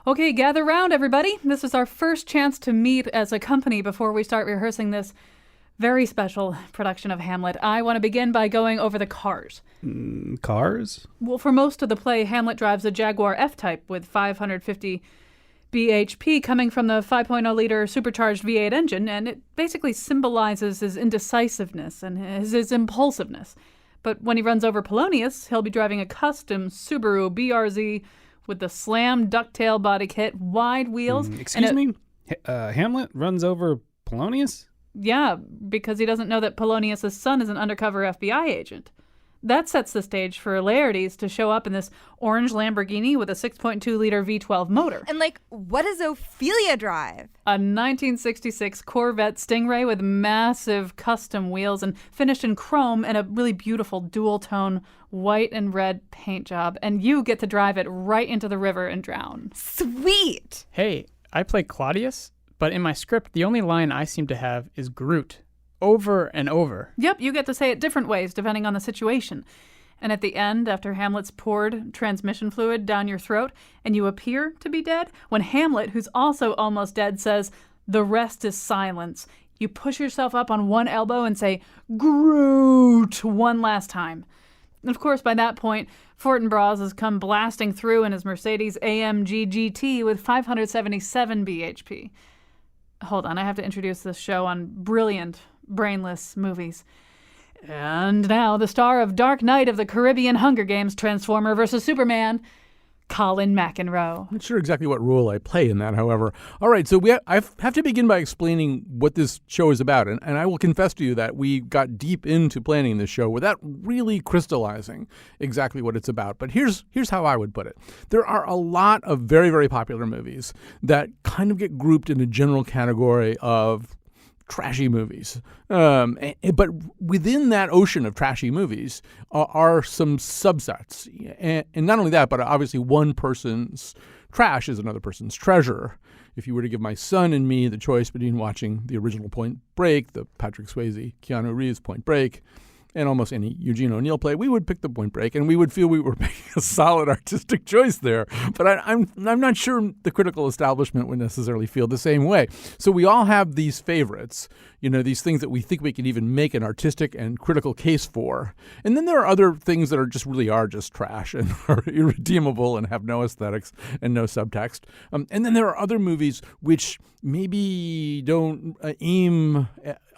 Okay, gather round, everybody. This is our first chance to meet as a company before we start rehearsing this very special production of Hamlet. I want to begin by going over the cars. Cars? Well, for most of the play, Hamlet drives a Jaguar F-Type with 550 bhp coming from the 5.0-liter supercharged V8 engine, and it basically symbolizes his indecisiveness and his impulsiveness. But when he runs over Polonius, he'll be driving a custom Subaru BRZ with the slam ducktail body kit, wide wheels. Excuse me? Hamlet runs over Polonius? Yeah, because he doesn't know that Polonius' son is an undercover FBI agent. That sets the stage for Laertes to show up in this orange Lamborghini with a 6.2-liter V12 motor. And, what does Ophelia drive? A 1966 Corvette Stingray with massive custom wheels and finished in chrome and a really beautiful dual-tone white and red paint job. And you get to drive it right into the river and drown. Sweet! Hey, I play Claudius, but in my script, the only line I seem to have is Groot. Over and over. Yep, you get to say it different ways depending on the situation. And at the end, after Hamlet's poured transmission fluid down your throat and you appear to be dead, when Hamlet, who's also almost dead, says, "The rest is silence," you push yourself up on one elbow and say, "Groot," one last time. And of course, by that point, Fortinbras has come blasting through in his Mercedes AMG GT with 577 bhp. Hold on, I have to introduce this show on brilliant, brainless movies. And now, the star of Dark Knight of the Caribbean Hunger Games, Transformer vs. Superman, Colin McEnroe. I'm not sure exactly what role I play in that, however. All right, so I have to begin by explaining what this show is about. And I will confess to you that we got deep into planning this show without really crystallizing exactly what it's about. But here's how I would put it. There are a lot of very, very popular movies that kind of get grouped in a general category of trashy movies. But within that ocean of trashy movies are some subsets. And not only that, but obviously one person's trash is another person's treasure. If you were to give my son and me the choice between watching the original Point Break, the Patrick Swayze, Keanu Reeves Point Break, and almost any Eugene O'Neill play, we would pick the Point Break, and we would feel we were making a solid artistic choice there. But I'm not sure the critical establishment would necessarily feel the same way. So we all have these favorites, these things that we think we can even make an artistic and critical case for. And then there are other things that are just trash and are irredeemable and have no aesthetics and no subtext. And then there are other movies which maybe don't aim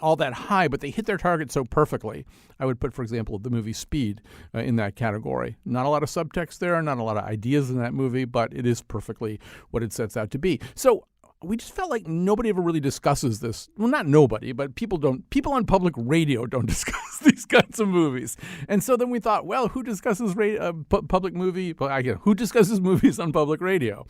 all that high, but they hit their target so perfectly. I would put, for example, the movie Speed in that category. Not a lot of subtext there, not a lot of ideas in that movie, but it is perfectly what it sets out to be. So we just felt like nobody ever really discusses this. Well, not nobody, but people on public radio don't discuss these kinds of movies. And so then we thought, well, who discusses public movie? Who discusses movies on public radio?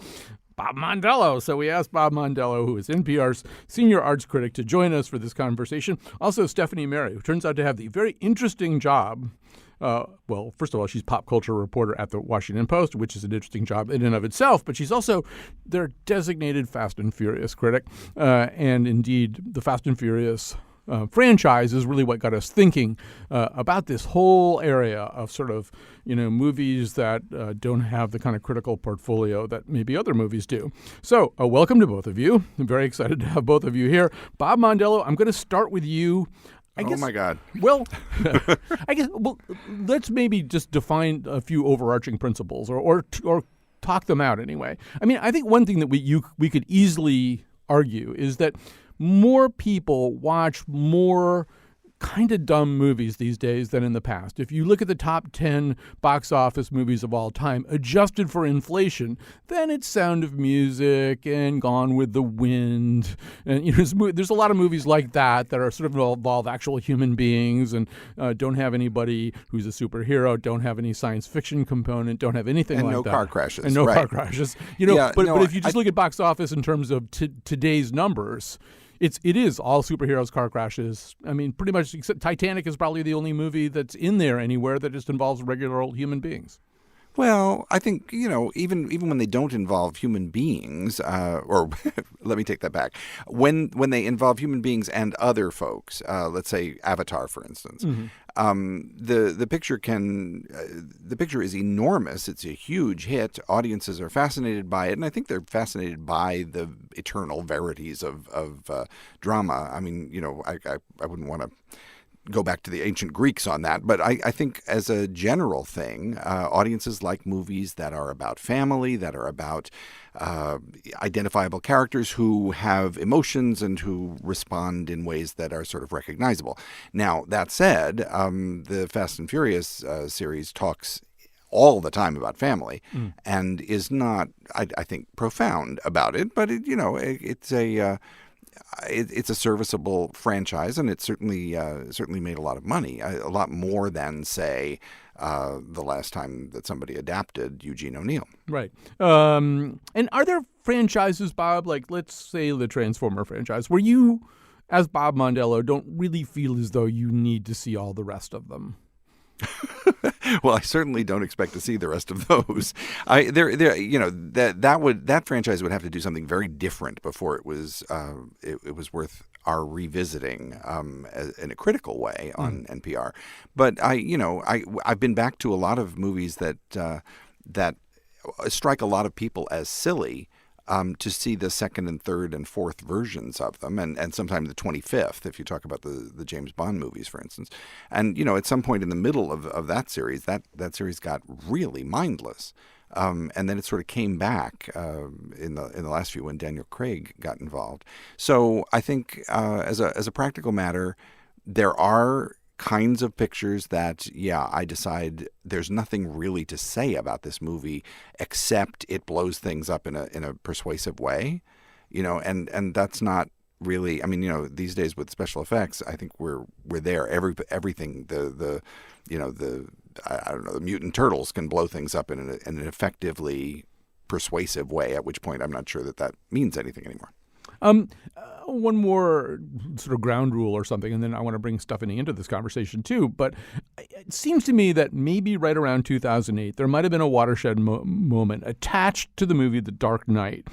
Bob Mondello. So we asked Bob Mondello, who is NPR's senior arts critic, to join us for this conversation. Also, Stephanie Mary, who turns out to have the very interesting job. Well, first of all, she's pop culture reporter at the Washington Post, which is an interesting job in and of itself. But she's also their designated Fast and Furious critic. And indeed, the Fast and Furious franchise is really what got us thinking about this whole area of sort of, movies that don't have the kind of critical portfolio that maybe other movies do. So welcome to both of you. I'm very excited to have both of you here. Bob Mondello, I'm going to start with you. Oh, my God. Well, let's maybe just define a few overarching principles or talk them out anyway. I mean, I think one thing that we could easily argue is that more people watch more kind of dumb movies these days than in the past. If you look at the top 10 box office movies of all time, adjusted for inflation, then it's Sound of Music and Gone with the Wind. And there's a lot of movies like that are sort of involve actual human beings and don't have anybody who's a superhero, don't have any science fiction component, don't have anything and like no that. car crashes. And no car crashes. But if you just look at box office in terms of today's numbers, it is all superheroes, car crashes. I mean, pretty much, except Titanic is probably the only movie that's in there anywhere that just involves regular old human beings. Well, I think, even when they don't involve human beings, or let me take that back. When they involve human beings and other folks, let's say Avatar, for instance, the picture is enormous. It's a huge hit. Audiences are fascinated by it, and I think they're fascinated by the eternal verities of drama. I mean, I wouldn't want to go back to the ancient Greeks on that. But I think as a general thing, audiences like movies that are about family, that are about identifiable characters who have emotions and who respond in ways that are sort of recognizable. Now, that said, the Fast and Furious series talks all the time about family and is not, I think, profound about it. But, it's a serviceable franchise, and it certainly made a lot of money, a lot more than, say, the last time that somebody adapted Eugene O'Neill. Right. And are there franchises, Bob, like let's say the Transformer franchise, where you, as Bob Mondello, don't really feel as though you need to see all the rest of them? Well, I certainly don't expect to see the rest of those. That franchise would have to do something very different before it was worth our revisiting in a critical way on NPR. But I've been back to a lot of movies that strike a lot of people as silly. To see the second and third and fourth versions of them, and sometimes the 25th, if you talk about the James Bond movies, for instance. And, at some point in the middle of that series, that series got really mindless. And then it sort of came back in the last few when Daniel Craig got involved. So I think as a practical matter, there are kinds of pictures that, I decide there's nothing really to say about this movie except it blows things up in a persuasive way, and that's not really. I mean, these days with special effects, I think we're there. Everything the I don't know, the mutant turtles can blow things up in an effectively persuasive way. At which point, I'm not sure that means anything anymore. One more sort of ground rule or something, and then I want to bring Stephanie into this conversation too. But it seems to me that maybe right around 2008, there might have been a watershed moment attached to the movie The Dark Knight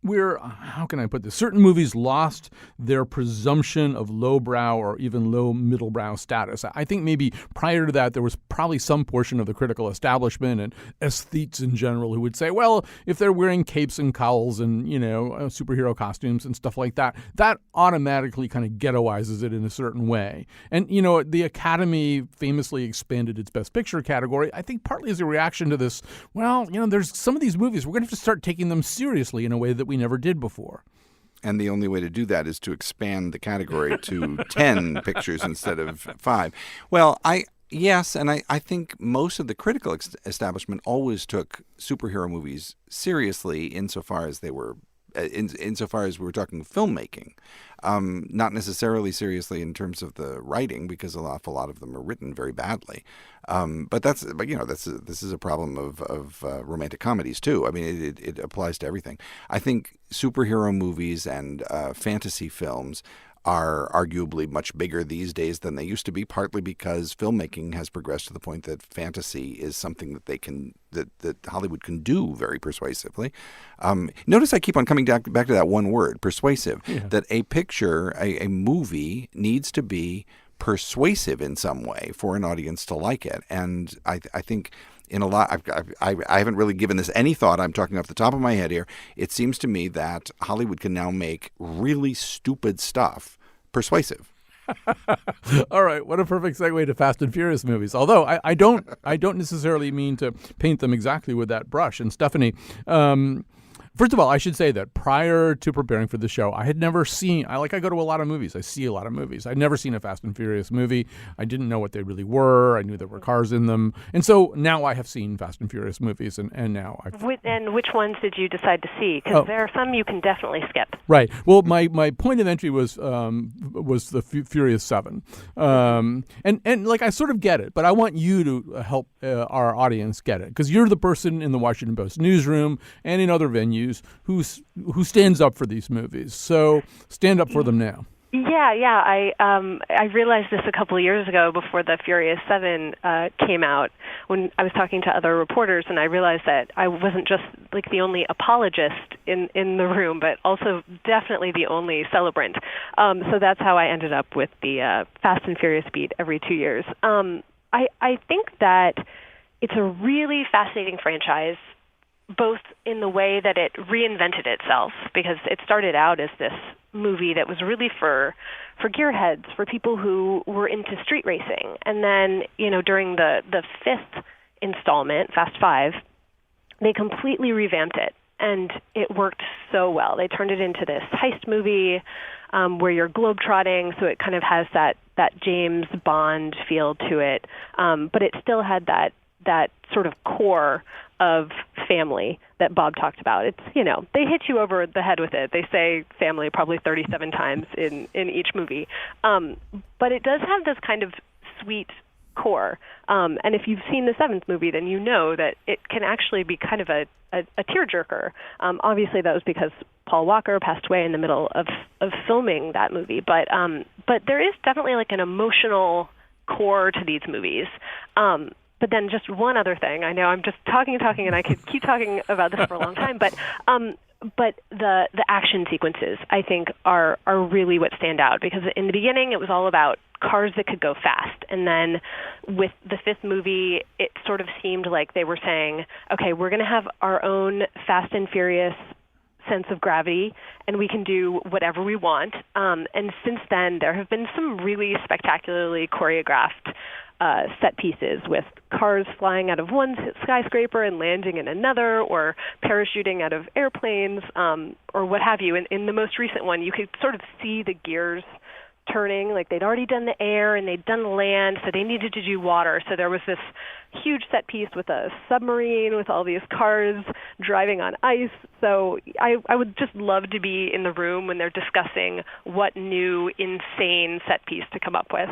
where, how can I put this? Certain movies lost their presumption of lowbrow or even low middlebrow status. I think maybe prior to that, there was probably some portion of the critical establishment and aesthetes in general who would say, well, if they're wearing capes and cowls and, superhero costumes and stuff like that, that automatically kind of ghettoizes it in a certain way. And, the Academy famously expanded its Best Picture category, I think partly as a reaction to this, there's some of these movies, we're going to have to start taking them seriously in a way that we never did before. And the only way to do that is to expand the category to 10 pictures instead of 5. Well, yes, and I think most of the critical establishment always took superhero movies seriously insofar as they were insofar as we were talking filmmaking, not necessarily seriously in terms of the writing, because an awful lot of them are written very badly. But this is a problem of romantic comedies too. I mean, it applies to everything. I think superhero movies and fantasy films are arguably much bigger these days than they used to be, partly because filmmaking has progressed to the point that fantasy is something that that Hollywood can do very persuasively. Notice I keep on coming back to that one word, persuasive, that a picture, a movie needs to be persuasive in some way for an audience to like it. And I think in a lot, I haven't really given this any thought. I'm talking off the top of my head here. It seems to me that Hollywood can now make really stupid stuff persuasive. All right, what a perfect segue to Fast and Furious movies. Although I don't necessarily mean to paint them exactly with that brush. And Stephanie, first of all, I should say that prior to preparing for the show, I had never seen, I go to a lot of movies. I see a lot of movies. I'd never seen a Fast and Furious movie. I didn't know what they really were. I knew there were cars in them. And so now I have seen Fast and Furious movies, and now I've... And which ones did you decide to see? Because there are some you can definitely skip. Right. Well, my point of entry was the Furious 7. And I sort of get it, but I want you to help our audience get it, because you're the person in the Washington Post newsroom and in other venues who stands up for these movies. So stand up for them now. Yeah. I realized this a couple of years ago before the Furious 7 came out, when I was talking to other reporters, and I realized that I wasn't just like the only apologist in the room, but also definitely the only celebrant. So that's how I ended up with the Fast and Furious beat every 2 years. I think that it's a really fascinating franchise, both in the way that it reinvented itself, because it started out as this movie that was really for gearheads, for people who were into street racing. And then, during the fifth installment, Fast 5, they completely revamped it, and it worked so well. They turned it into this heist movie where you're globetrotting, so it kind of has that James Bond feel to it, but it still had that sort of core of family that Bob talked about. It's, they hit you over the head with it. They say family probably 37 times in each movie. But it does have this kind of sweet core. And if you've seen the seventh movie, then you know that it can actually be kind of a tearjerker. Obviously, that was because Paul Walker passed away in the middle of filming that movie. But there is definitely like an emotional core to these movies. But then just one other thing. I know I'm just talking, and I could keep talking about this for a long time. But the action sequences, I think, are really what stand out, because in the beginning it was all about cars that could go fast, and then with the fifth movie, it sort of seemed like they were saying, okay, we're going to have our own Fast and Furious sense of gravity, and we can do whatever we want. And since then, there have been some really spectacularly choreographed set pieces with cars flying out of one skyscraper and landing in another, or parachuting out of airplanes, or what have you. In the most recent one, you could sort of see the gears turning. Like, they'd already done the air and they'd done the land, so they needed to do water. So there was this huge set piece with a submarine with all these cars driving on ice. So I would just love to be in the room when they're discussing what new insane set piece to come up with.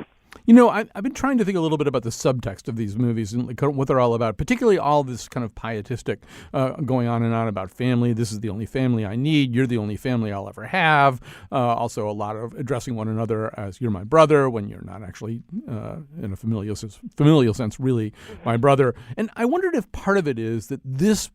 I've been trying to think a little bit about the subtext of these movies and what they're all about, particularly all this kind of pietistic going on and on about family. This is the only family I need. You're the only family I'll ever have. Also a lot of addressing one another as you're my brother when you're not actually, in a familial sense, really my brother. And I wondered if part of it is that this,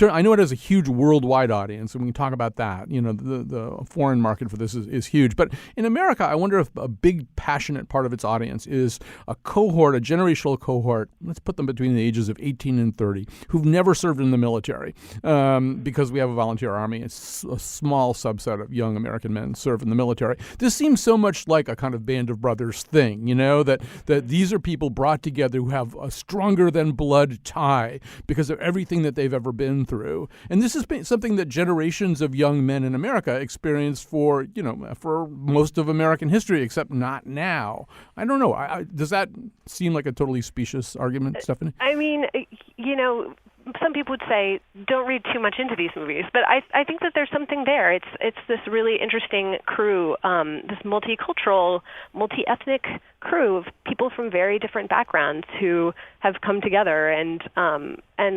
I know it has a huge worldwide audience, and we can talk about that. The foreign market for this is huge. But in America, I wonder if a big, passionate part of its audience is a generational cohort, let's put them between the ages of 18 and 30, who've never served in the military. Because we have a volunteer army, it's a small subset of young American men serve in the military. This seems so much like a kind of Band of Brothers thing, that these are people brought together who have a stronger than blood tie because of everything that they've ever been through. And this has been something that generations of young men in America experienced for most of American history, except not now. I don't know. Does that seem like a totally specious argument, Stephanie? I mean, some people would say don't read too much into these movies, but I think that there's something there. It's this really interesting crew, this multicultural, multi-ethnic crew of people from very different backgrounds who have come together, and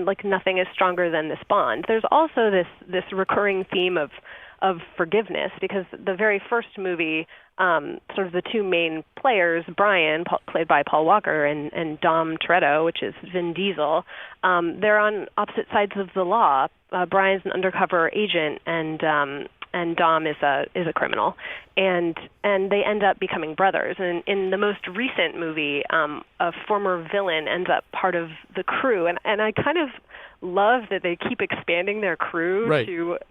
like nothing is stronger than this bond. There's also this recurring theme of forgiveness, because the very first movie, sort of the two main players, Brian, played by Paul Walker, and Dom Toretto, which is Vin Diesel, they're on opposite sides of the law. Brian's an undercover agent, and Dom is a criminal, and they end up becoming brothers. And in the most recent movie, a former villain ends up part of the crew, and I kind of love that they keep expanding their crew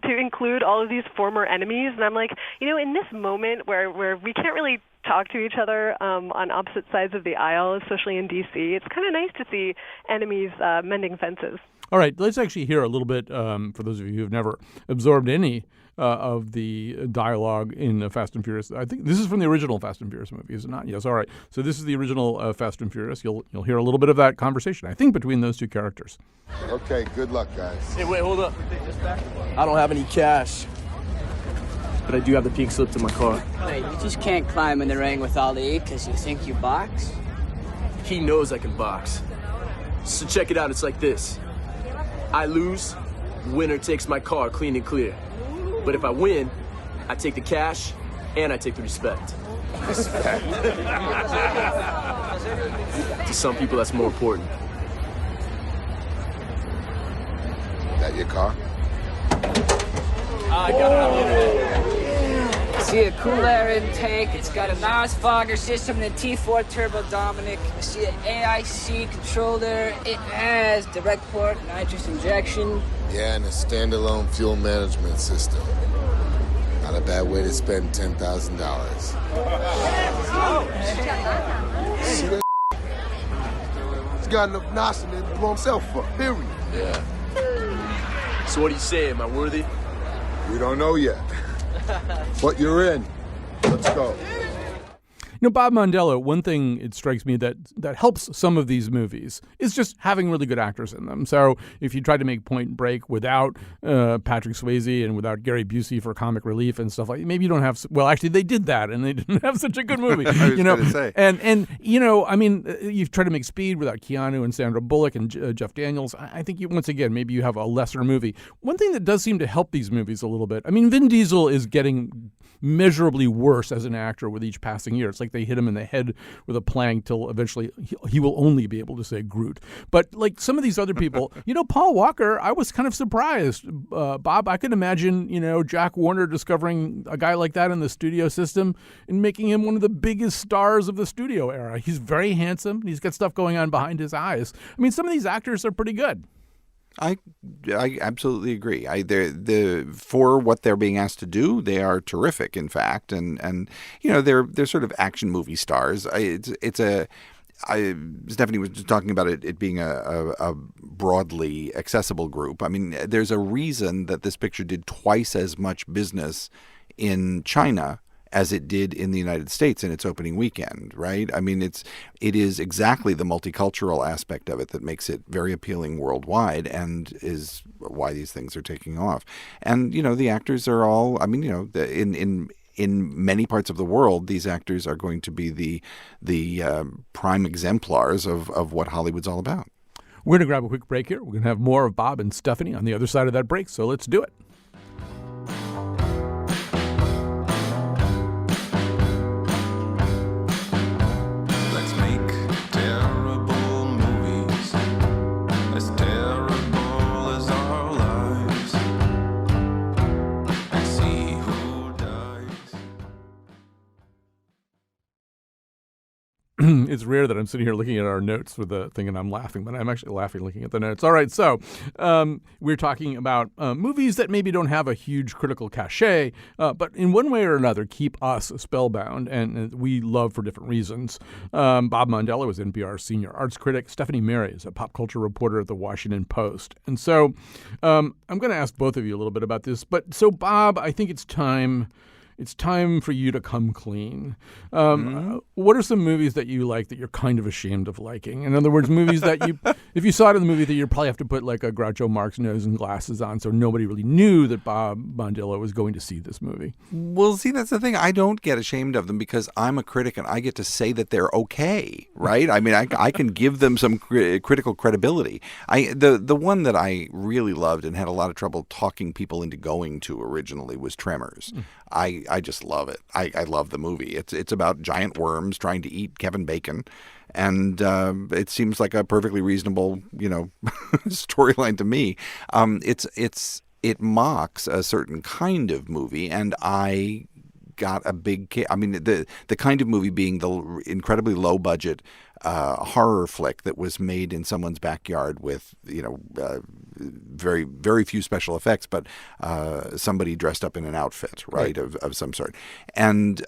to include all of these former enemies. And I'm like, in this moment where we can't really talk to each other on opposite sides of the aisle, especially in D.C., it's kind of nice to see enemies mending fences. All right, let's actually hear a little bit, for those of you who have never absorbed any of the dialogue in Fast and Furious. I think this is from the original Fast and Furious movie, is it not? Yes, all right. So this is the original Fast and Furious. You'll hear a little bit of that conversation, I think, between those two characters. Okay, good luck, guys. Hey, wait, hold up. I don't have any cash, but I do have the pink slip to my car. Wait, you just can't climb in the ring with Ali because you think you box? He knows I can box. So check it out, it's like this. I lose, winner takes my car clean and clear. But if I win, I take the cash And I take the respect. Respect. To some people, that's more important. That your car? I got it. See a cool air intake. It's got a NOS fogger system and a T4 turbo Dominic. I see an AIC controller. It has direct port nitrous injection. Yeah, and a standalone fuel management system. Not a bad way to spend $10,000. See that? He's got enough NOS in there to blow himself up, period. Yeah. So what do you say? Am I worthy? We don't know yet. But you're in. Let's go. Bob Mondello, one thing it strikes me that helps some of these movies is just having really good actors in them. So if you try to make Point Break without Patrick Swayze and without Gary Busey for comic relief and stuff like that, maybe you don't have. Well, actually, they did that, and they didn't have such a good movie. I was going to say. And I mean, you've tried to make Speed without Keanu and Sandra Bullock and Jeff Daniels. I think once again, maybe you have a lesser movie. One thing that does seem to help these movies a little bit. I mean, Vin Diesel is getting measurably worse as an actor with each passing year. It's like they hit him in the head with a plank till eventually he will only be able to say Groot. But like some of these other people, Paul Walker, I was kind of surprised. Bob, I could imagine, Jack Warner discovering a guy like that in the studio system and making him one of the biggest stars of the studio era. He's very handsome. He's got stuff going on behind his eyes. I mean, some of these actors are pretty good. I absolutely agree. For what they're being asked to do, they are terrific. In fact, and they're sort of action movie stars. Stephanie was just talking about it being a broadly accessible group. I mean, there's a reason that this picture did twice as much business in China as it did in the United States in its opening weekend, right? I mean, it is exactly the multicultural aspect of it that makes it very appealing worldwide and is why these things are taking off. And, the actors are all, I mean, in many parts of the world, these actors are going to be the prime exemplars of what Hollywood's all about. We're going to grab a quick break here. We're going to have more of Bob and Stephanie on the other side of that break, so let's do it. It's rare that I'm sitting here looking at our notes with the thing and I'm laughing, but I'm actually laughing looking at the notes. All right, so we're talking about movies that maybe don't have a huge critical cachet, but in one way or another keep us spellbound, and we love for different reasons. Bob Mondello is NPR's senior arts critic. Stephanie Mary is a pop culture reporter at the Washington Post. And so I'm going to ask both of you a little bit about this. But so, Bob, I think it's time for you to come clean. What are some movies that you like that you're kind of ashamed of liking? In other words, movies that if you saw it in the movie theater, you'd probably have to put like a Groucho Marx nose and glasses on so nobody really knew that Bob Mondello was going to see this movie. Well, see, that's the thing. I don't get ashamed of them because I'm a critic and I get to say that they're okay, right? I mean, I can give them some critical credibility. The one that I really loved and had a lot of trouble talking people into going to originally was Tremors. I just love it. I love the movie. It's about giant worms trying to eat Kevin Bacon, and it seems like a perfectly reasonable, storyline to me. It mocks a certain kind of movie, and I got a big I mean, the kind of movie being the incredibly low budget horror flick that was made in someone's backyard with very, very few special effects, but somebody dressed up in an outfit, right. of some sort. And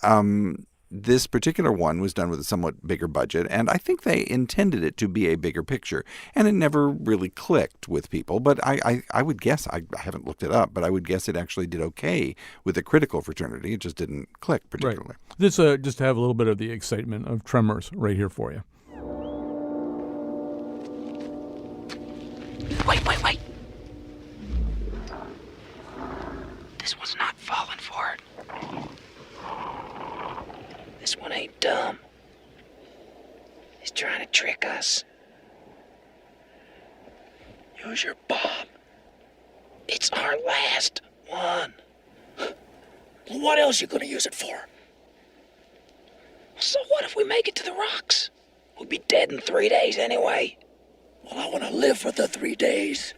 this particular one was done with a somewhat bigger budget, and I think they intended it to be a bigger picture, and it never really clicked with people. But I would guess, I haven't looked it up, but I would guess it actually did okay with the critical fraternity. It just didn't click particularly. Right. This just to have a little bit of the excitement of Tremors right here for you. Wait. This one's not falling for it. This one ain't dumb. He's trying to trick us. Use your bomb. It's our last one. What else you gonna use it for? So what if we make it to the rocks? We'll be dead in 3 days anyway. Well, I want to live for the 3 days.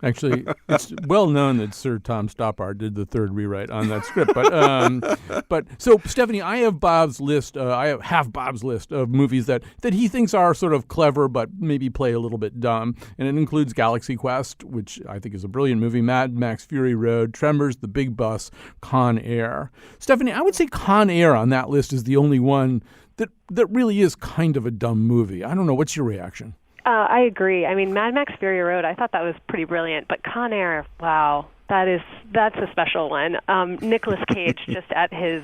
Actually, it's well known that Sir Tom Stoppard did the third rewrite on that script. But so, Stephanie, I have Bob's list. I have Bob's list of movies that he thinks are sort of clever, but maybe play a little bit dumb. And it includes Galaxy Quest, which I think is a brilliant movie, Mad Max Fury Road, Tremors, The Big Bus, Con Air. Stephanie, I would say Con Air on that list is the only one that really is kind of a dumb movie. I don't know. What's your reaction? I agree. I mean, Mad Max Fury Road, I thought that was pretty brilliant. But Con Air, wow, that's a special one. Nicolas Cage just at his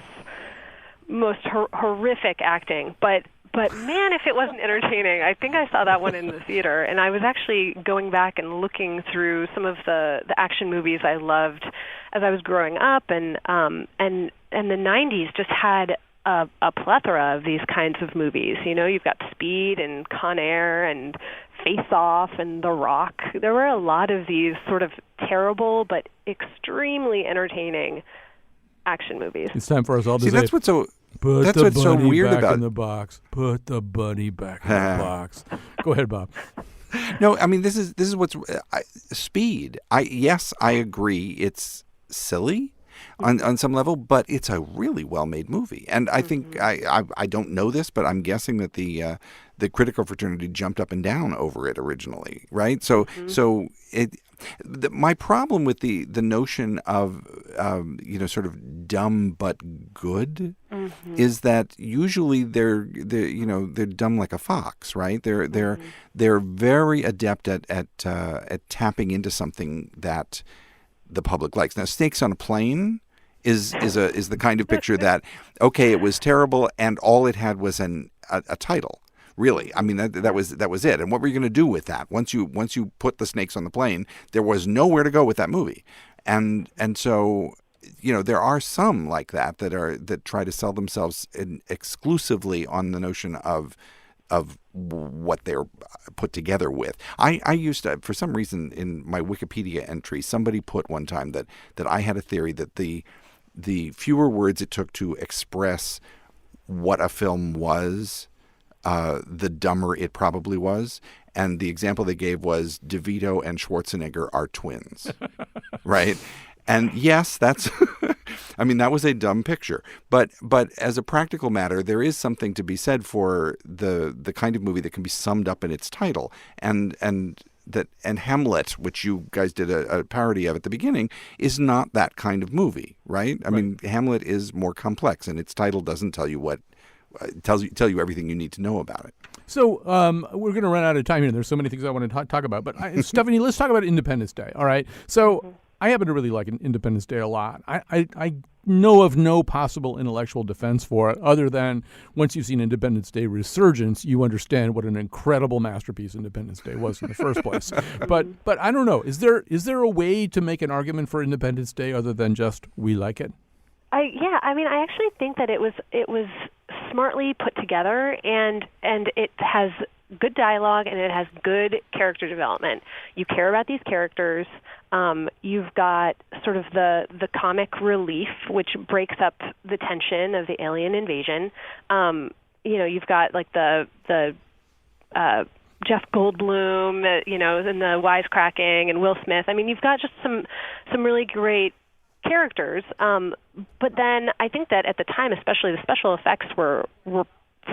most horrific acting. But man, if it wasn't entertaining. I think I saw that one in the theater. And I was actually going back and looking through some of the action movies I loved as I was growing up. And the 90s just had a plethora of these kinds of movies. You know, you've got Speed and Con Air and Face Off and The Rock. There were a lot of these sort of terrible but extremely entertaining action movies. It's time for us all to See, say, that's what's so weird back about in the box. Put the bunny back in the box. Go ahead, Bob. No, I mean, this is what's Speed. Yes, I agree. It's silly on some level, but it's a really well-made movie. And I think I don't know this, but I'm guessing that the critical fraternity jumped up and down over it originally, right? So my problem with the notion of sort of dumb but good is that usually they're dumb like a fox, right? They're very adept at tapping into something that the public likes. Now, Snakes on a Plane is the kind of picture that, okay, it was terrible and all it had was a title. Really, I mean that was it. And what were you going to do with that? Once you put the snakes on the plane, there was nowhere to go with that movie. And so, there are some like that try to sell themselves exclusively on the notion of what they're put together with. I used to, for some reason in my Wikipedia entry, somebody put one time that I had a theory that the fewer words it took to express what a film was, the dumber it probably was. And the example they gave was DeVito and Schwarzenegger are twins, right? And yes, that's, I mean, that was a dumb picture. But as a practical matter, there is something to be said for the kind of movie that can be summed up in its title. And Hamlet, which you guys did a parody of at the beginning, is not that kind of movie, right? I mean, Hamlet is more complex, and its title doesn't tell you tell you everything you need to know about it. So we're going to run out of time here. There's so many things I want to talk about. But Stephanie, let's talk about Independence Day. All right. So I happen to really like Independence Day a lot. I know of no possible intellectual defense for it other than once you've seen Independence Day Resurgence, you understand what an incredible masterpiece Independence Day was in the first place. But I don't know. Is there a way to make an argument for Independence Day other than just we like it? I mean, I actually think that it was smartly put together, and it has good dialogue and it has good character development. You care about these characters. You've got sort of the comic relief, which breaks up the tension of the alien invasion. You've got like the Jeff Goldblum, and the wisecracking, and Will Smith. I mean, you've got just some really great characters. But then I think that at the time, especially the special effects were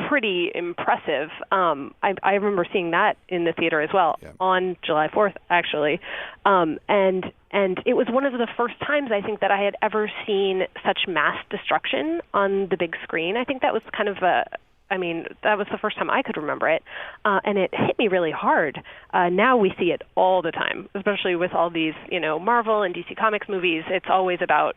pretty impressive. I remember seeing that in the theater as well on July 4th, actually. And it was one of the first times I think that I had ever seen such mass destruction on the big screen. I think that was kind of that was the first time I could remember it. And it hit me really hard. Now we see it all the time, especially with all these, Marvel and DC Comics movies. It's always about,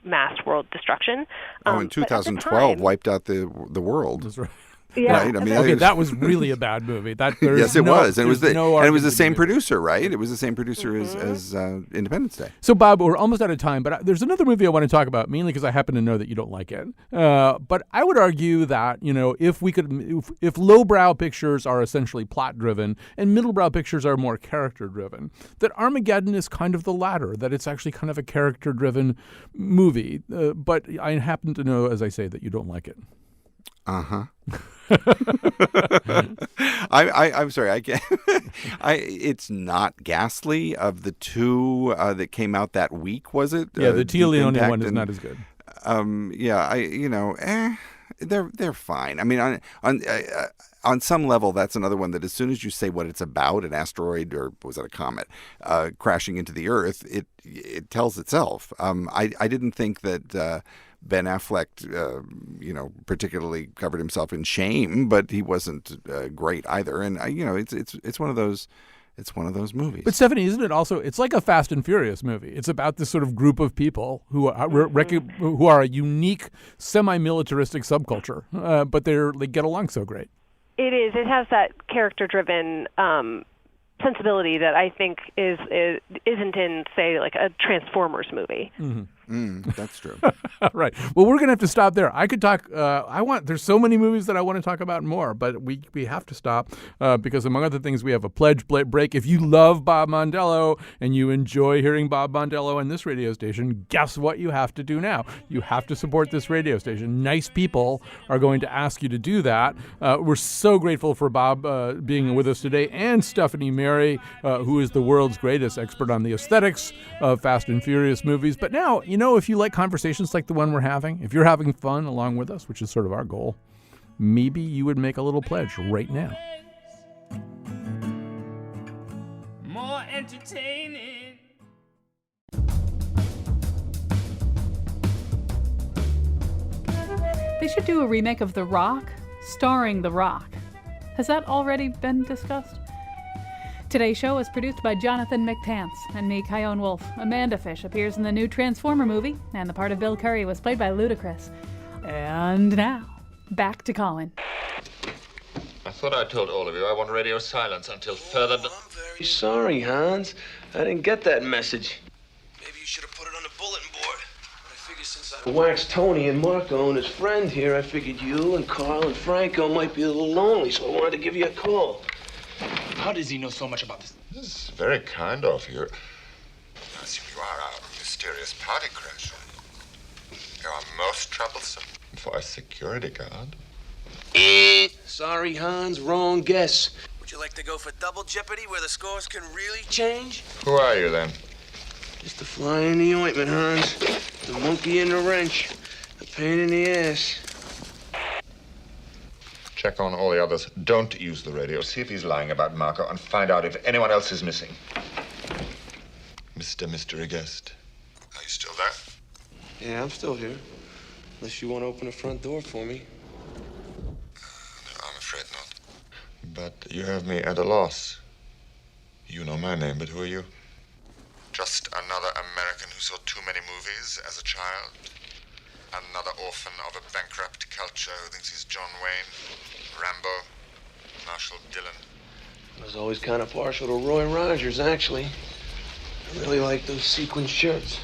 mass world destruction. In 2012 wiped out the world. That's right. Yeah. Right? I mean, okay, that was really a bad movie. Yes, it was. And it was the same producer. producer, right? It was the same producer as Independence Day. So, Bob, we're almost out of time, but there's another movie I want to talk about, mainly because I happen to know that you don't like it. But I would argue that, if lowbrow pictures are essentially plot-driven and middlebrow pictures are more character-driven, that Armageddon is kind of the latter, that it's actually kind of a character-driven movie. But I happen to know, as I say, that you don't like it. Uh-huh. I'm sorry. I can't. It's not ghastly. Of the two that came out that week, was it? Yeah, the Tia Leone Impact one is and, not as good. They're fine. I mean, on some level, that's another one that as soon as you say what it's about, an asteroid or was that a comet crashing into the Earth, it tells itself. I didn't think that Ben Affleck, particularly covered himself in shame, but he wasn't great either. And it's one of those. It's one of those movies. But Stephanie, isn't it also? It's like a Fast and Furious movie. It's about this sort of group of people who are a unique, semi-militaristic subculture, but they get along so great. It is. It has that character-driven sensibility that I think isn't in, say, like a Transformers movie. Mm-hmm. That's true. Right. Well, we're going to have to stop there. I could talk. There's so many movies that I want to talk about more, but we have to stop because, among other things, we have a pledge break. If you love Bob Mondello and you enjoy hearing Bob Mondello on this radio station, guess what you have to do now? You have to support this radio station. Nice people are going to ask you to do that. We're so grateful for Bob being with us today, and Stephanie Mary, who is the world's greatest expert on the aesthetics of Fast and Furious movies. But now, if you like conversations like the one we're having, if you're having fun along with us, which is sort of our goal, maybe you would make a little pledge right now. More entertaining. They should do a remake of The Rock, starring The Rock. Has that already been discussed? Today's show is produced by Jonathan McTance and me, Kyone Wolf. Amanda Fish appears in the new Transformer movie, and the part of Bill Curry was played by Ludacris. And now, back to Colin. I thought I told all of you I want radio silence until further... I'm very sorry, Hans. I didn't get that message. Maybe you should have put it on the bulletin board. I figured since I waxed Tony and Marco and his friend here, I figured you and Carl and Franco might be a little lonely, so I wanted to give you a call. How does he know so much about this? This is very kind of you. I assume you are a mysterious party crasher. You are most troublesome for a security guard. Sorry, Hans, wrong guess. Would you like to go for double jeopardy where the scores can really change? Who are you then? Just a fly in the ointment, Hans. The monkey in the wrench. A pain in the ass. Check on all the others. Don't use the radio. See if he's lying about Marco and find out if anyone else is missing. Mr. Mystery Guest. Are you still there? Yeah, I'm still here. Unless you want to open the front door for me. No, I'm afraid not. But you have me at a loss. You know my name, but who are you? Just another American who saw too many movies as a child. Another orphan of a bankrupt culture who thinks he's John Wayne, Rambo, Marshall Dillon. I was always kind of partial to Roy Rogers, actually. I really like those sequin shirts.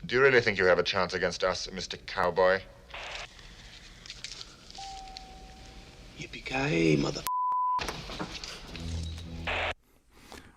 Do you really think you have a chance against us, Mr. Cowboy? Yippee-ki-yay, mother...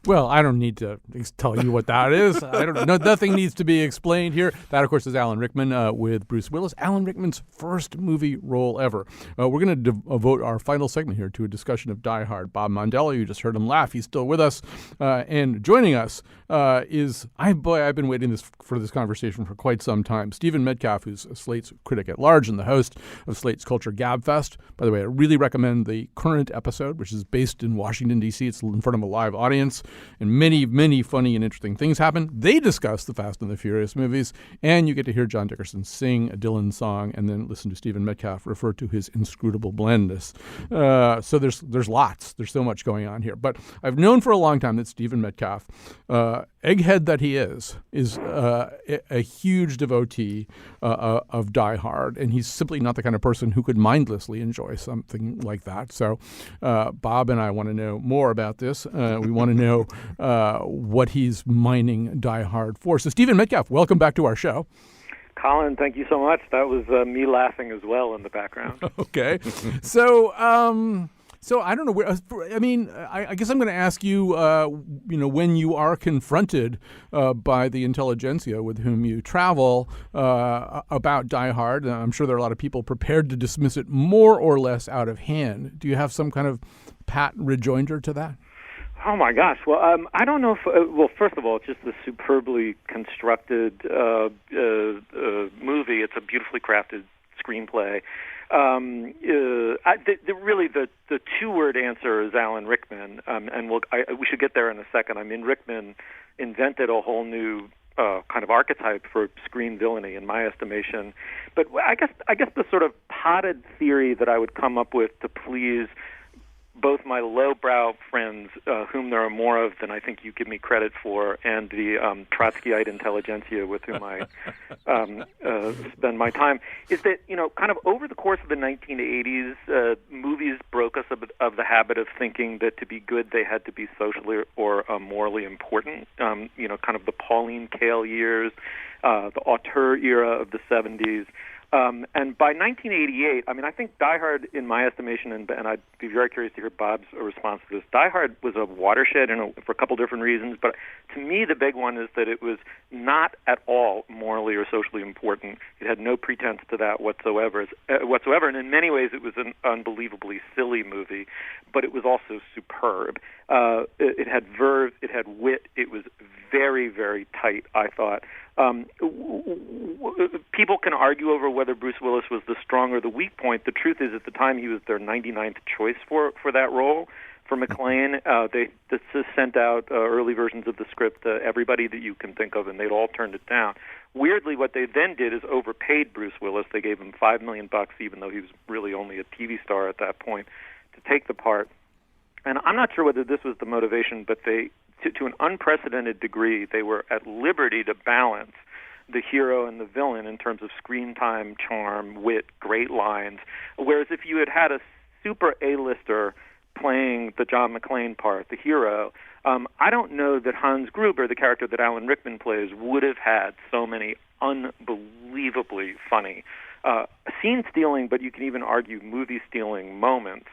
Well, I don't need to tell you what that is. I don't know. Nothing needs to be explained here. That, of course, is Alan Rickman with Bruce Willis. Alan Rickman's first movie role ever. We're going to devote our final segment here to a discussion of Die Hard. Bob Mondello, you just heard him laugh. He's still with us. And joining us I've been waiting for this conversation for quite some time. Stephen Metcalf, who's Slate's critic at large and the host of Slate's Culture Gabfest. By the way, I really recommend the current episode, which is based in Washington, D.C. It's in front of a live audience. And many, many funny and interesting things happen. They discuss the Fast and the Furious movies, and you get to hear John Dickerson sing a Dylan song and then listen to Stephen Metcalf refer to his inscrutable blindness. So there's lots. There's so much going on here. But I've known for a long time that Stephen Metcalf, egghead that he is a huge devotee of Die Hard, and he's simply not the kind of person who could mindlessly enjoy something like that. So Bob and I want to know more about this. We want to know what he's mining Die Hard for. So Stephen Metcalf, welcome back to our show. Colin, thank you so much. That was me laughing as well in the background. Okay. So So I don't know where. I mean, I guess I'm going to ask you. When you are confronted by the intelligentsia with whom you travel about Die Hard, I'm sure there are a lot of people prepared to dismiss it more or less out of hand. Do you have some kind of pat rejoinder to that? Oh my gosh! Well, I don't know if. Well, first of all, it's just a superbly constructed movie. It's a beautifully crafted screenplay. Really, the two-word answer is Alan Rickman, and we should get there in a second. I mean, Rickman invented a whole new kind of archetype for screen villainy, in my estimation. But I guess the sort of potted theory that I would come up with to please both my lowbrow friends, whom there are more of than I think you give me credit for, and the Trotskyite intelligentsia with whom I spend my time, is that, kind of over the course of the 1980s, movies broke us of the habit of thinking that to be good they had to be socially or morally important. Kind of the Pauline Kael years, the auteur era of the 70s. And by 1988, I mean, I think Die Hard, in my estimation, and I'd be very curious to hear Bob's response to this, Die Hard was a watershed for a couple different reasons, but to me the big one is that it was not at all morally or socially important. It had no pretense to that whatsoever, and in many ways it was an unbelievably silly movie, but it was also superb. It had verve, it had wit, it was very, very tight, I thought. People can argue over whether Bruce Willis was the strong or the weak point. The truth is, at the time, he was their 99th choice for that role. For McClane, they sent out early versions of the script to everybody that you can think of, and they'd all turned it down. Weirdly, what they then did is overpaid Bruce Willis. They gave him $5 million, even though he was really only a TV star at that point, to take the part. And I'm not sure whether this was the motivation, but they, to an unprecedented degree, they were at liberty to balance the hero and the villain in terms of screen time, charm, wit, great lines. Whereas if you had a super A-lister playing the John McClane part, the hero, I don't know that Hans Gruber, the character that Alan Rickman plays, would have had so many unbelievably funny scene-stealing, but you can even argue movie-stealing moments.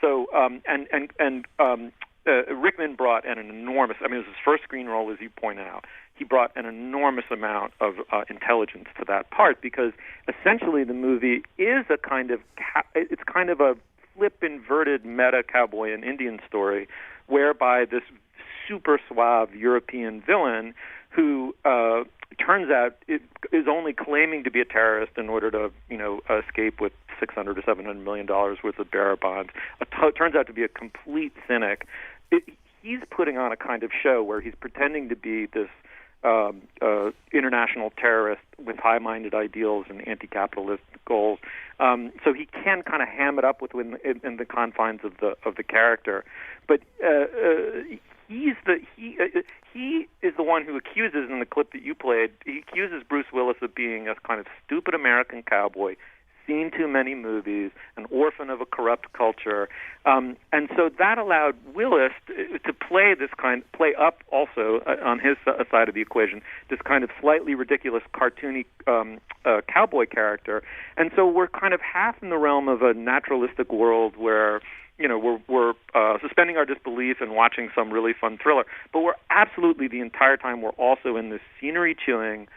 So, Rickman brought an enormous, I mean, it was his first screen role, as you point out. He brought an enormous amount of intelligence to that part, because essentially the movie is a kind of, it's kind of a flip inverted meta cowboy and Indian story, whereby this super suave European villain who turns out is only claiming to be a terrorist in order to, escape with $600 to $700 million worth of bearer bonds, turns out to be a complete cynic. He's putting on a kind of show where he's pretending to be this international terrorist with high-minded ideals and anti-capitalist goals. So he can kind of ham it up within in the confines of the character, but he is the one who accuses, in the clip that you played, he accuses Bruce Willis of being a kind of stupid American cowboy, seen too many movies, an orphan of a corrupt culture, and so that allowed Willis to play up also on his side of the equation, this kind of slightly ridiculous, cartoony cowboy character. And so we're kind of half in the realm of a naturalistic world where we're suspending our disbelief and watching some really fun thriller, but we're absolutely the entire time we're also in this scenery-chewing,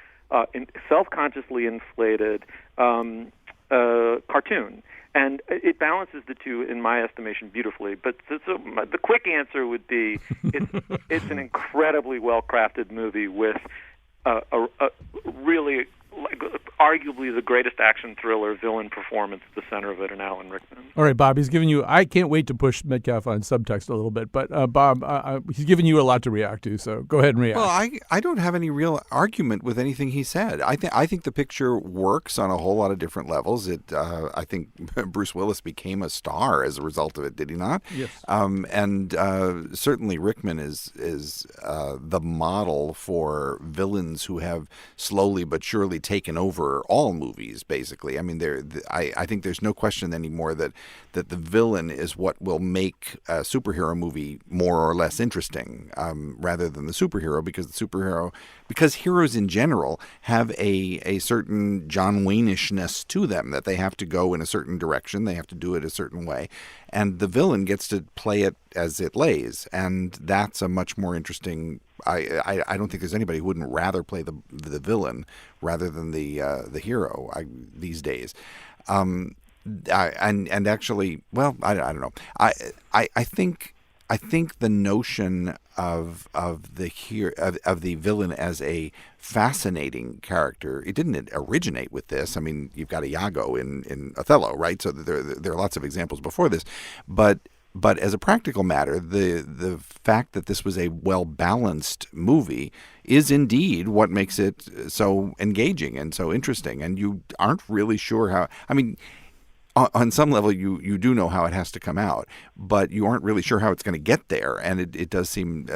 self-consciously inflated cartoon. And it balances the two, in my estimation, beautifully. But so the quick answer would be it's an incredibly well-crafted movie with a really, arguably the greatest action thriller villain performance at the center of it, in Alan Rickman. All right, Bob, he's giving you, I can't wait to push Metcalf on subtext a little bit, but Bob, he's giving you a lot to react to, so go ahead and react. Well, I don't have any real argument with anything he said. I think the picture works on a whole lot of different levels. I think Bruce Willis became a star as a result of it, did he not? Yes. And certainly Rickman is the model for villains who have slowly but surely taken over for all movies, basically. I mean, I think there's no question anymore that the villain is what will make a superhero movie more or less interesting, rather than the superhero, because heroes in general have a certain John Wayne-ishness to them, that they have to go in a certain direction, they have to do it a certain way, and the villain gets to play it as it lays, and that's a much more interesting. I don't think there's anybody who wouldn't rather play the villain rather than the hero these days. And actually, well, I don't know. I think the notion of the villain as a fascinating character, it didn't originate with this. I mean, you've got Iago in Othello, right? So there are lots of examples before this, but as a practical matter, the fact that this was a well-balanced movie is indeed what makes it so engaging and so interesting. And you aren't really sure how. I mean, on some level, you do know how it has to come out, but you aren't really sure how it's going to get there. And it does seem,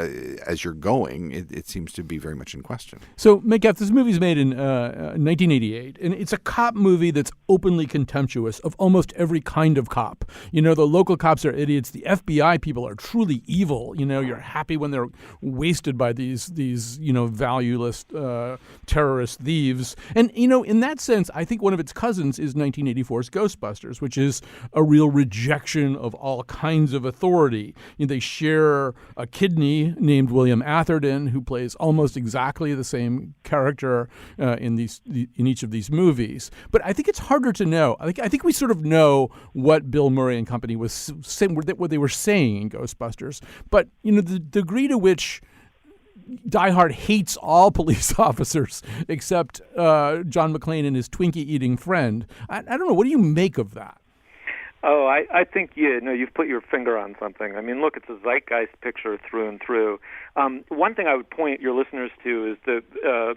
as you're going, it seems to be very much in question. So, Metcalf, this movie's made in 1988, and it's a cop movie that's openly contemptuous of almost every kind of cop. You know, the local cops are idiots. The FBI people are truly evil. You know, you're happy when they're wasted by these valueless terrorist thieves. And, you know, in that sense, I think one of its cousins is 1984's Ghostbusters, which is a real rejection of all kinds of authority. You know, they share a kidney named William Atherton, who plays almost exactly the same character in each of these movies. But I think it's harder to know. I think we sort of know what Bill Murray and company was saying, what they were saying in Ghostbusters. But you know, the degree to which Die Hard hates all police officers except John McClane and his Twinkie-eating friend. I don't know. What do you make of that? Oh, I think you've put your finger on something. I mean, look, it's a zeitgeist picture through and through. One thing I would point your listeners to is that a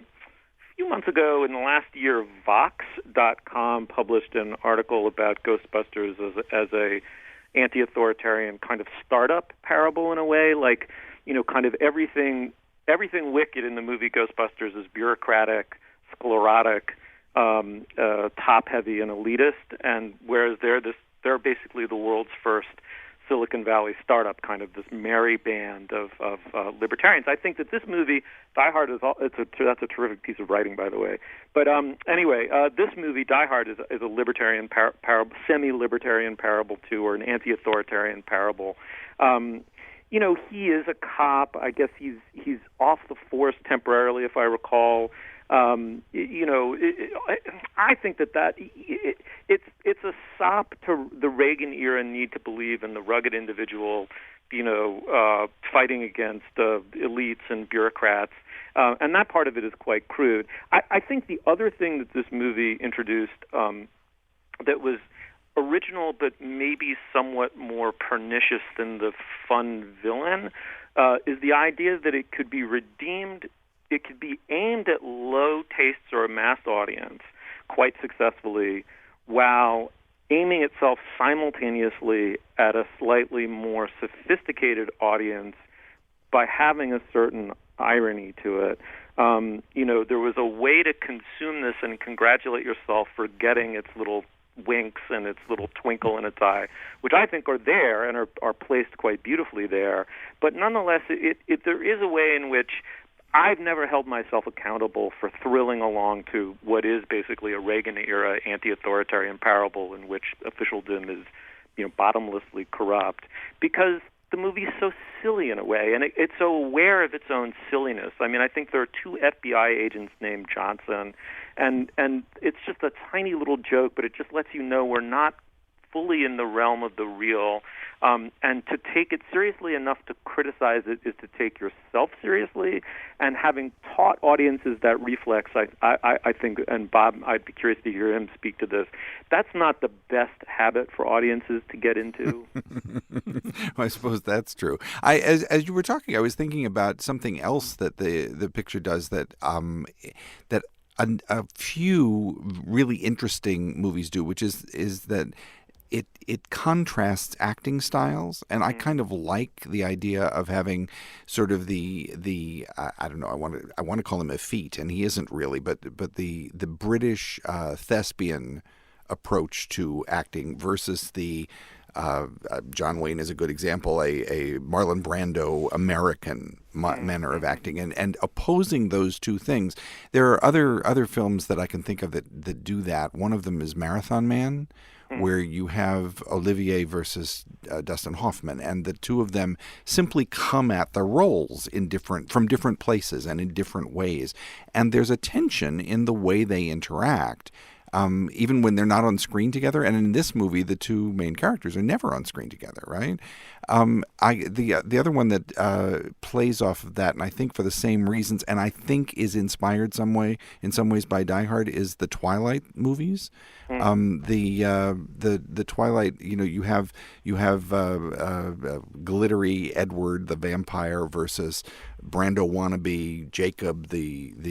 few months ago, in the last year, Vox.com published an article about Ghostbusters as a anti-authoritarian kind of startup parable in a way, like, you know, kind of everything wicked in the movie Ghostbusters is bureaucratic, sclerotic, top-heavy, and elitist, and whereas they're basically the world's first Silicon Valley startup, kind of this merry band of libertarians. I think that this movie, Die Hard, that's a terrific piece of writing, by the way. But anyway, this movie, Die Hard, is a libertarian parable, semi-libertarian parable too, or an anti-authoritarian parable. You know, he is a cop. I guess he's off the force temporarily, if I recall. You know, I think it's a sop to the Reagan era need to believe in the rugged individual, you know, fighting against elites and bureaucrats. And that part of it is quite crude. I think the other thing that this movie introduced that was original but maybe somewhat more pernicious than the fun villain is the idea that it could be redeemed. It could be aimed at low tastes or a mass audience quite successfully, while aiming itself simultaneously at a slightly more sophisticated audience by having a certain irony to it. You know, there was a way to consume this and congratulate yourself for getting its little winks and its little twinkle in its eye, which I think are there and are placed quite beautifully there. But nonetheless, there is a way in which I've never held myself accountable for thrilling along to what is basically a Reagan-era anti-authoritarian parable in which officialdom is, you know, bottomlessly corrupt, because the movie is so silly in a way, and it's so aware of its own silliness. I mean, I think there are two FBI agents named Johnson, and it's just a tiny little joke, but it just lets you know we're not fully in the realm of the real. And to take it seriously enough to criticize it is to take yourself seriously. And having taught audiences that reflex, I think, and Bob, I'd be curious to hear him speak to this, that's not the best habit for audiences to get into. Well, I suppose that's true. As you were talking, I was thinking about something else that the picture does that a few really interesting movies do, which is that it contrasts acting styles, and I kind of like the idea of having sort of the I don't know, I want to call him effete, and he isn't really, but the British thespian approach to acting versus the John Wayne is a good example, a Marlon Brando American manner of acting, and opposing those two things. There are other films that I can think of that do that. One of them is Marathon Man, where you have Olivier versus Dustin Hoffman, and the two of them simply come at the roles from different places and in different ways. And there's a tension in the way they interact, even when they're not on screen together. And in this movie, the two main characters are never on screen together, right? The other one that plays off of that, and I think for the same reasons, and I think is inspired in some ways by Die Hard, is the Twilight movies. The Twilight, you have glittery Edward the vampire versus Brando wannabe Jacob the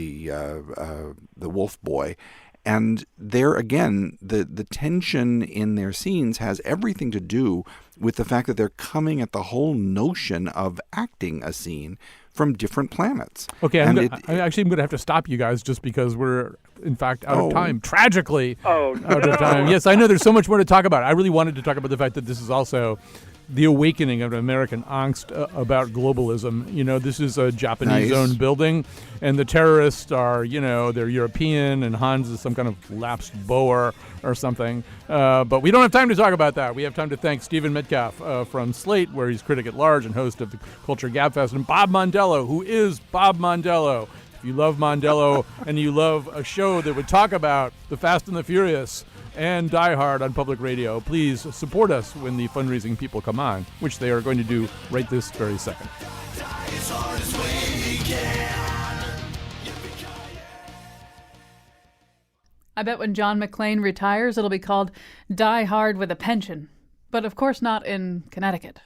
wolf boy. And there again, the tension in their scenes has everything to do with the fact that they're coming at the whole notion of acting a scene from different planets. Okay, I'm going to have to stop you guys just because we're, in fact, out of time. Tragically, out of time. Yes, I know there's so much more to talk about. I really wanted to talk about the fact that this is also the awakening of American angst about globalism. This is a Japanese-owned building, and the terrorists are, they're European, and Hans is some kind of lapsed Boer or something. But we don't have time to talk about that. We have time to thank Stephen Metcalf from Slate, where he's critic at large and host of the Culture Gabfest, and Bob Mondello, who is Bob Mondello. If you love Mondello and you love a show that would talk about the Fast and the Furious and Die Hard on public radio, please support us when the fundraising people come on, which they are going to do right this very second. I bet when John McClane retires, it'll be called Die Hard with a Pension. But of course not in Connecticut.